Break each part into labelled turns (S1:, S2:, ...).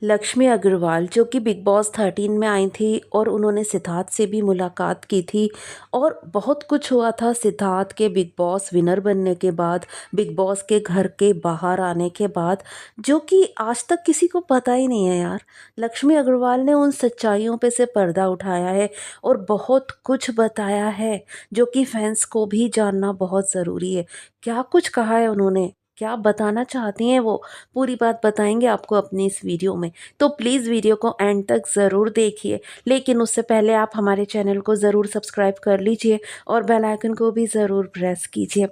S1: लक्ष्मी अग्रवाल जो कि big boss 13 में आई थी और उन्होंने सिद्धार्थ से भी मुलाकात की थी और बहुत कुछ हुआ था सिद्धार्थ के बिग बॉस विनर बनने के बाद, बिग बॉस के घर के बाहर आने के बाद, जो कि आज तक किसी को पता ही नहीं है यार। लक्ष्मी अग्रवाल ने उन सच्चाइयों पे से पर्दा उठाया है और बहुत कुछ बताया है जो कि फैंस को भी जानना बहुत ज़रूरी है। क्या कुछ कहा है उन्होंने, क्या बताना चाहती हैं वो, पूरी बात बताएँगे आपको अपनी इस वीडियो में। तो प्लीज़ वीडियो को एंड तक ज़रूर देखिए। लेकिन उससे पहले आप हमारे चैनल को ज़रूर सब्सक्राइब कर लीजिए और बेल आइकन को भी ज़रूर प्रेस कीजिए।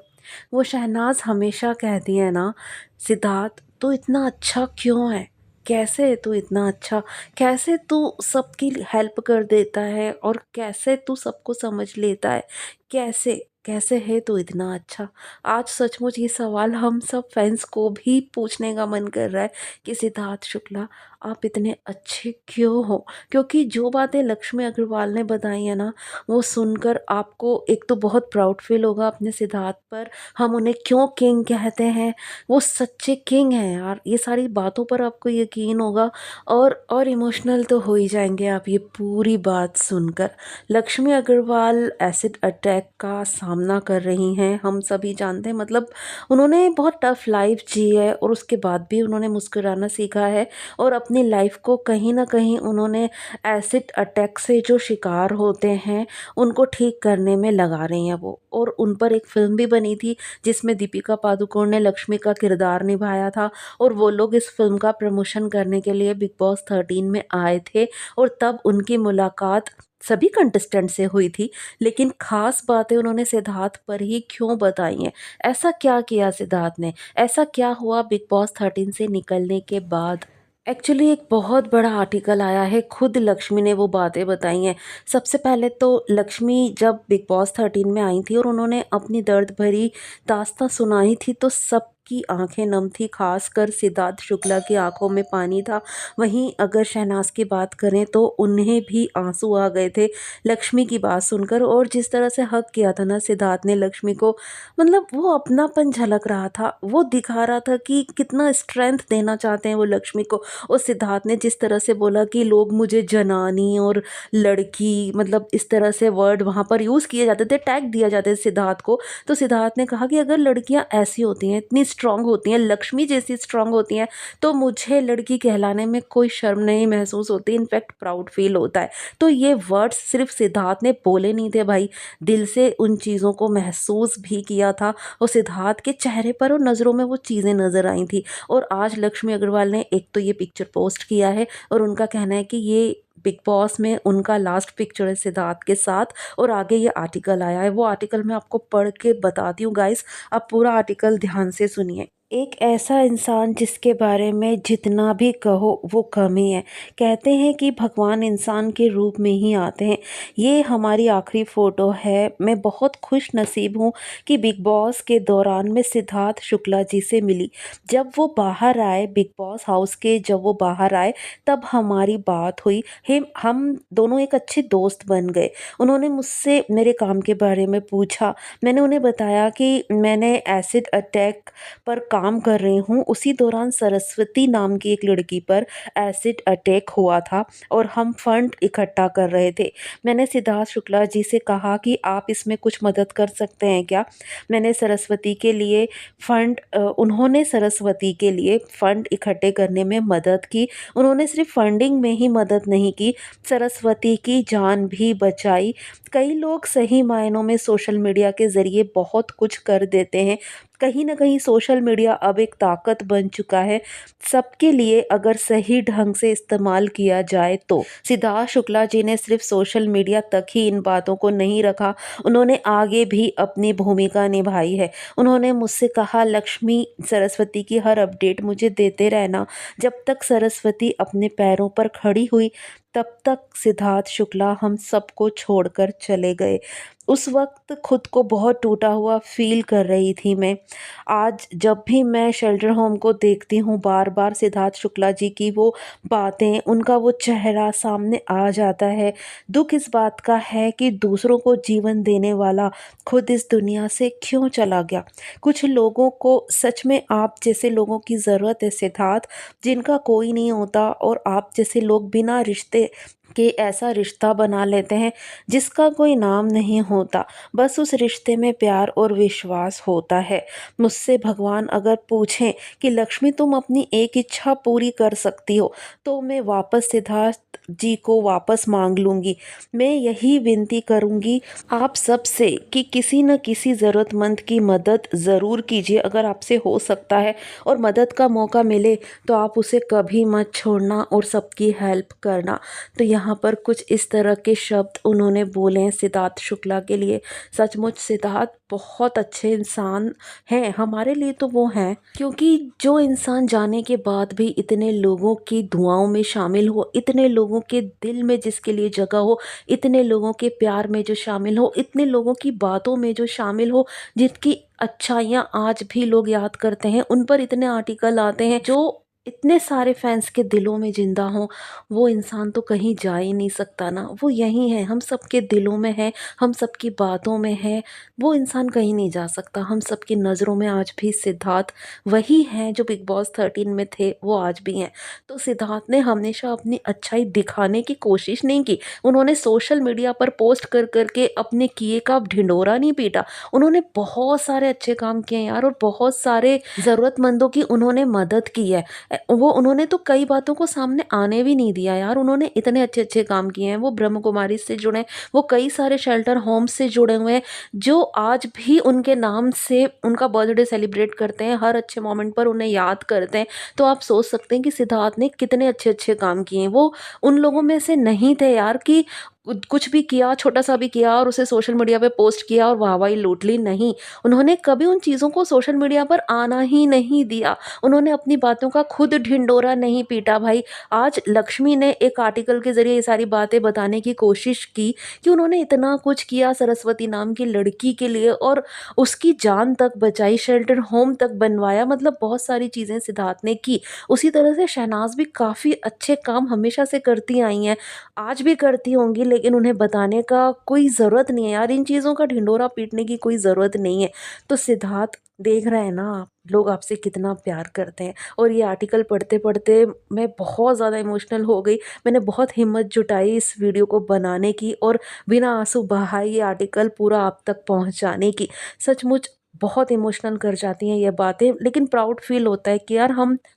S1: वो शहनाज़ हमेशा कहती है ना, सिद्धार्थ तू इतना अच्छा क्यों है? कैसे है तू इतना अच्छा? कैसे तू सबकी हेल्प कर देता है और कैसे तू सबको समझ लेता है? कैसे? कैसे है तू इतना अच्छा? आज सचमुच ये सवाल हम सब फैंस को भी पूछने का मन कर रहा है कि सिद्धार्थ शुक्ला आप इतने अच्छे क्यों हो? क्योंकि जो बातें लक्ष्मी अग्रवाल ने बताई है ना, वो सुनकर आपको एक तो बहुत प्राउड फील होगा अपने सिद्धार्थ पर। हम उन्हें क्यों किंग कहते हैं, वो सच्चे किंग हैं यार। ये सारी बातों पर आपको यकीन होगा और इमोशनल तो हो ही जाएंगे आप ये पूरी बात सुनकर। लक्ष्मी अग्रवाल एसिड अटैक का सामना कर रही हैं, हम सभी जानते हैं। मतलब उन्होंने बहुत टफ लाइफ जी है और उसके बाद भी उन्होंने मुस्कुराना सीखा है और अपनी लाइफ को कहीं न कहीं उन्होंने एसिड अटैक से जो शिकार होते हैं, उनको ठीक करने में लगा रही हैं वो। और उन पर एक फ़िल्म भी बनी थी जिसमें दीपिका पादुकोण ने लक्ष्मी का किरदार निभाया था और वो लोग इस फ़िल्म का प्रमोशन करने के लिए बिग बॉस 13 में आए थे और तब उनकी मुलाकात सभी कंटेस्टेंट से हुई थी। लेकिन ख़ास बातें उन्होंने सिद्धार्थ पर ही क्यों बताई हैं? ऐसा क्या किया सिद्धार्थ ने? ऐसा क्या हुआ बिग बॉस 13 से निकलने के बाद? एक्चुअली एक बहुत बड़ा आर्टिकल आया है, खुद लक्ष्मी ने वो बातें बताई हैं। सबसे पहले तो लक्ष्मी जब बिग बॉस 13 में आई थी और उन्होंने अपनी दर्द भरी दास्ताँ सुनाई थी तो सबकी आँखें नम थी, ख़ासकर सिद्धार्थ शुक्ला की आँखों में पानी था। वहीं अगर शहनाज़ की बात करें तो उन्हें भी आँसू आ गए थे लक्ष्मी की बात सुनकर। और जिस तरह से हग किया था ना सिद्धार्थ ने लक्ष्मी को, मतलब वो अपनापन झलक रहा था। वो दिखा रहा था कि कितना स्ट्रेंथ देना चाहते हैं वो लक्ष्मी को। और सिद्धार्थ ने जिस तरह से बोला कि लोग मुझे जनानी और लड़की, मतलब इस तरह से वर्ड वहाँ पर यूज़ किए जाते थे, टैग दिया जाता है सिद्धार्थ को। तो सिद्धार्थ ने कहा कि अगर लड़कियाँ ऐसी होती हैं, इतनी स्ट्रांग होती हैं, लक्ष्मी जैसी स्ट्रांग होती हैं, तो मुझे लड़की कहलाने में कोई शर्म नहीं महसूस होती, इनफैक्ट प्राउड फील होता है। तो ये वर्ड्स सिर्फ सिद्धार्थ ने बोले नहीं थे भाई, दिल से उन चीज़ों को महसूस भी किया था और सिद्धार्थ के चेहरे पर और नज़रों में वो चीज़ें नज़र आई थी। और आज लक्ष्मी अग्रवाल ने एक तो ये पिक्चर पोस्ट किया है और उनका कहना है कि ये बिग बॉस में उनका लास्ट पिक्चर है सिद्धार्थ के साथ। और आगे ये आर्टिकल आया है, वो आर्टिकल मैं आपको पढ़ के बताती हूँ गाइस, आप पूरा आर्टिकल ध्यान से सुनिए। एक ऐसा इंसान जिसके बारे में जितना भी कहो वो कम ही है। कहते हैं कि भगवान इंसान के रूप में ही आते हैं। ये हमारी आखिरी फ़ोटो है। मैं बहुत खुश नसीब हूँ कि बिग बॉस के दौरान मैं सिद्धार्थ शुक्ला जी से मिली। जब वो बाहर आए बिग बॉस हाउस के, जब वो बाहर आए तब हमारी बात हुई। हम दोनों एक अच्छे दोस्त बन गए। उन्होंने मुझसे मेरे काम के बारे में पूछा। मैंने उन्हें बताया कि मैंने एसिड अटैक पर काम कर रही हूँ। उसी दौरान सरस्वती नाम की एक लड़की पर एसिड अटैक हुआ था और हम फंड इकट्ठा कर रहे थे। मैंने सिद्धार्थ शुक्ला जी से कहा कि आप इसमें कुछ मदद कर सकते हैं क्या? मैंने सरस्वती के लिए उन्होंने सरस्वती के लिए फंड इकट्ठे करने में मदद की। उन्होंने सिर्फ फंडिंग में ही मदद नहीं की, सरस्वती की जान भी बचाई। कई लोग सही मायनों में सोशल मीडिया के ज़रिए बहुत कुछ कर देते हैं। कहीं न कहीं सोशल मीडिया अब एक ताकत बन चुका है सबके लिए, अगर सही ढंग से इस्तेमाल किया जाए तो। सिद्धार्थ शुक्ला जी ने सिर्फ सोशल मीडिया तक ही इन बातों को नहीं रखा, उन्होंने आगे भी अपनी भूमिका निभाई है। उन्होंने मुझसे कहा, लक्ष्मी सरस्वती की हर अपडेट मुझे देते रहना। जब तक सरस्वती अपने पैरों पर खड़ी हुई तब तक सिद्धार्थ शुक्ला हम सबको छोड़कर चले गए। उस वक़्त खुद को बहुत टूटा हुआ फ़ील कर रही थी मैं। आज जब भी मैं शेल्टर होम को देखती हूँ, बार-बार सिद्धार्थ शुक्ला जी की वो बातें, उनका वो चेहरा सामने आ जाता है। दुःख इस बात का है कि दूसरों को जीवन देने वाला खुद इस दुनिया से क्यों चला गया। कुछ लोगों को सच में आप जैसे लोगों की ज़रूरत है सिद्धार्थ, जिनका कोई नहीं होता, और आप जैसे लोग बिना रिश्ते के ऐसा रिश्ता बना लेते हैं जिसका कोई नाम नहीं होता, बस उस रिश्ते में प्यार और विश्वास होता है। मुझसे भगवान अगर पूछें कि लक्ष्मी तुम अपनी एक इच्छा पूरी कर सकती हो, तो मैं वापस सिद्धार्थ जी को वापस मांग लूँगी। मैं यही विनती करूँगी आप सबसे कि किसी न किसी ज़रूरतमंद की मदद ज़रूर कीजिए अगर आपसे हो सकता है, और मदद का मौका मिले तो आप उसे कभी मत छोड़ना और सबकी हेल्प करना। तो यहाँ पर कुछ इस तरह के शब्द उन्होंने बोले हैं सिद्धार्थ शुक्ला के लिए। सचमुच सिद्धार्थ बहुत अच्छे इंसान हैं, हमारे लिए तो वो हैं, क्योंकि जो इंसान जाने के बाद भी इतने लोगों की दुआओं में शामिल हो, इतने लोगों के दिल में जिसके लिए जगह हो, इतने लोगों के प्यार में जो शामिल हो, इतने लोगों की बातों में जो शामिल हो, जिनकी अच्छाइयाँ आज भी लोग याद करते हैं, उन पर इतने आर्टिकल आते हैं, जो इतने सारे फैंस के दिलों में ज़िंदा हों, वो इंसान तो कहीं जा ही नहीं सकता ना, वो यहीं है, हम सबके दिलों में है, हम सबकी बातों में है, वो इंसान कहीं नहीं जा सकता। हम सबकी नज़रों में आज भी सिद्धार्थ वही हैं जो बिग बॉस 13 में थे, वो आज भी हैं। तो सिद्धार्थ ने हमेशा अपनी अच्छाई दिखाने की कोशिश नहीं की, उन्होंने सोशल मीडिया पर पोस्ट कर के अपने किए का ढिंढोरा नहीं पीटा। उन्होंने बहुत सारे अच्छे काम किए हैं यार, और बहुत सारे ज़रूरतमंदों की उन्होंने मदद की है। वो उन्होंने तो कई बातों को सामने आने भी नहीं दिया यार, उन्होंने इतने अच्छे-अच्छे काम किए हैं। वो ब्रह्म कुमारी से जुड़े हैं, वो कई सारे शेल्टर होम से जुड़े हुए हैं, जो आज भी उनके नाम से उनका बर्थडे सेलिब्रेट करते हैं, हर अच्छे मोमेंट पर उन्हें याद करते हैं। तो आप सोच सकते हैं कि सिद्धार्थ ने कितने अच्छे-अच्छे काम किए हैं। वो उन लोगों में से नहीं थे यार कि कुछ भी किया, छोटा-सा भी किया और उसे सोशल मीडिया पे पोस्ट किया और वाहवाही लूट ली, नहीं। उन्होंने कभी उन चीज़ों को सोशल मीडिया पर आना ही नहीं दिया। उन्होंने अपनी बातों का खुद ढिंढोरा नहीं पीटा भाई। आज लक्ष्मी ने एक आर्टिकल के ज़रिए ये सारी बातें बताने की कोशिश की कि उन्होंने इतना कुछ किया सरस्वती नाम की लड़की के लिए, और उसकी जान तक बचाई, शेल्टर होम तक बनवाया, मतलब बहुत सारी चीज़ें सिद्धार्थ ने की। उसी तरह से शहनाज़ भी काफ़ी अच्छे काम हमेशा से करती आई हैं, आज भी करती होंगी, लेकिन उन्हें बताने का कोई ज़रूरत नहीं है यार, इन चीज़ों का ढिंढोरा पीटने की कोई ज़रूरत नहीं है। तो सिद्धार्थ, देख रहे हैं ना आप, लोग आपसे कितना प्यार करते हैं। और ये आर्टिकल पढ़ते-पढ़ते मैं बहुत ज़्यादा इमोशनल हो गई। मैंने बहुत हिम्मत जुटाई इस वीडियो को बनाने की, और बिना आँसू बहाए ये आर्टिकल पूरा आप तक पहुँचाने की। सचमुच बहुत इमोशनल कर जाती हैं ये बातें, लेकिन प्राउड फ़ील होता है कि यार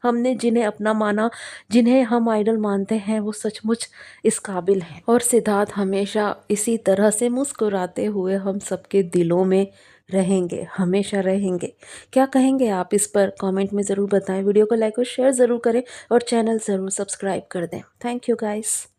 S1: हमने जिन्हें अपना माना, जिन्हें हम आइडल मानते हैं, वो सचमुच इस काबिल हैं। और सिद्धार्थ हमेशा इसी तरह से मुस्कुराते हुए हम सबके दिलों में रहेंगे, हमेशा रहेंगे। क्या कहेंगे आप इस पर? कमेंट में ज़रूर बताएं। वीडियो को लाइक और शेयर ज़रूर करें, और चैनल ज़रूर सब्सक्राइब कर दें। Thank you guys.